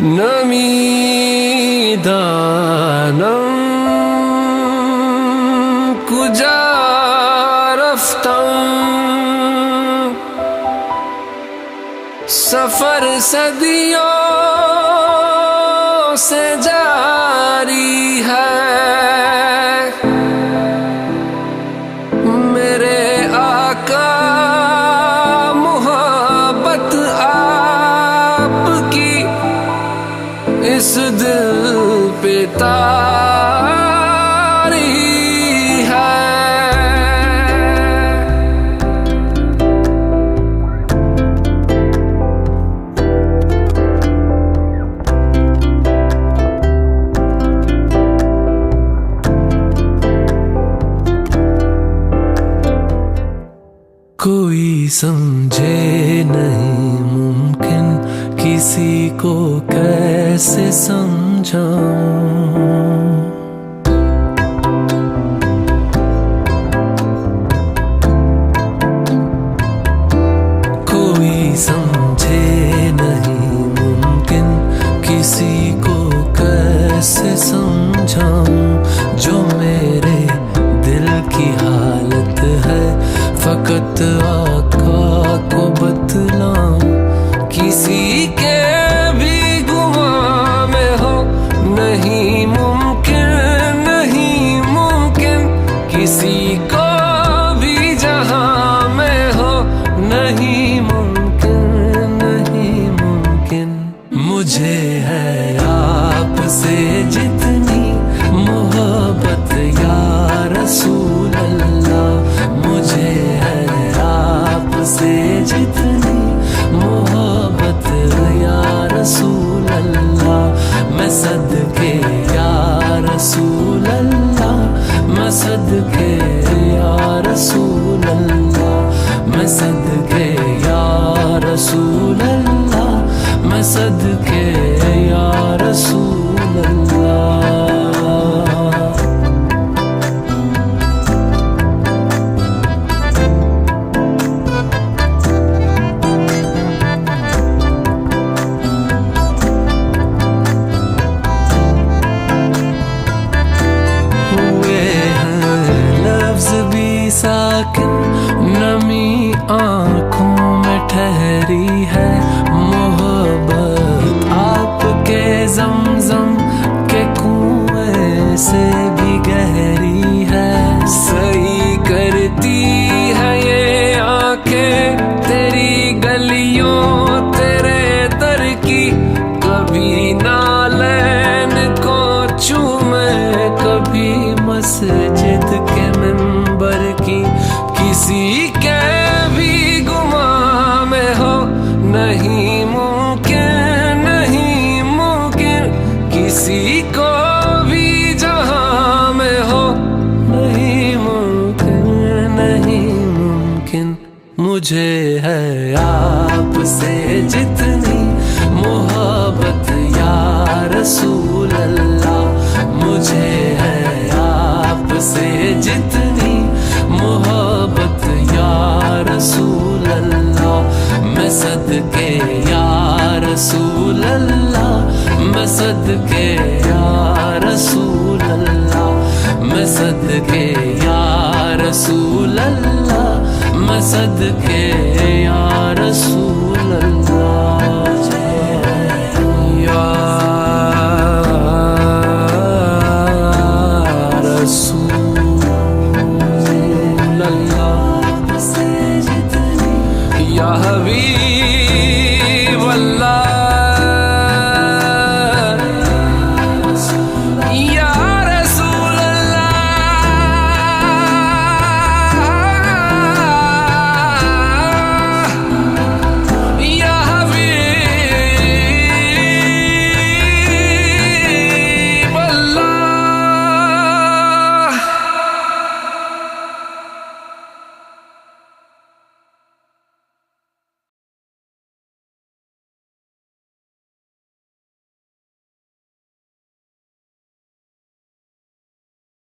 नमीदानम कुजा रफ्तम सफर सदियों से जारी है। मेरे आका मोहब्बत आपकी इस दिल पे तारी है। कोई समझे नहीं मुमकिन किसी को कैसे समझाऊं। कोई समझे नहीं मुमकिन किसी को कैसे समझाऊं। जो मेरे दिल की हालत है फकत आका को बतलाऊं। किसी के भी गुमां में हो नहीं मुमकिन, नहीं मुमकिन। किसी को भी जहां में हो नहीं मुमकिन, नहीं मुमकिन। मुझे है आपसे जितनी मोहब्बत या रसूल अल्लाह। मुझे है आपसे जितनी मोहब्बत या रसूल अल्लाह। मैं सदके या रसूल अल्लाह, मैं सदके या रसूल अल्लाह। मैं सदके या रसूल अल्लाह, मैं सदके या रसूल अल्लाह। साकिन नमी आँखों में ठहरी है। मोहब्बत आपके ज़मज़म के कुएं से भी गहरी है। सही करती है ये आँखें तेरी गलियों तेरे दर की। कभी नालैन को चूमे कभी मस्जिद के मिंबर की। किसी के भी गुमां में हो नहीं मुमकिन, नहीं मुमकिन। किसी को भी जहां में हो नहीं मुमकिन, नहीं मुमकिन। मुझे है आपसे जितनी मोहब्बत या रसूल अल्लाह। मुझे है आपसे जितनी मोहब्बत या रसूल अल्लाह। मैं सदके या रसूल अल्लाह, मैं सदके या रसूल अल्लाह। मैं सदके या रसूल अल्लाह, मैं सदके या रसूल अल्लाह। या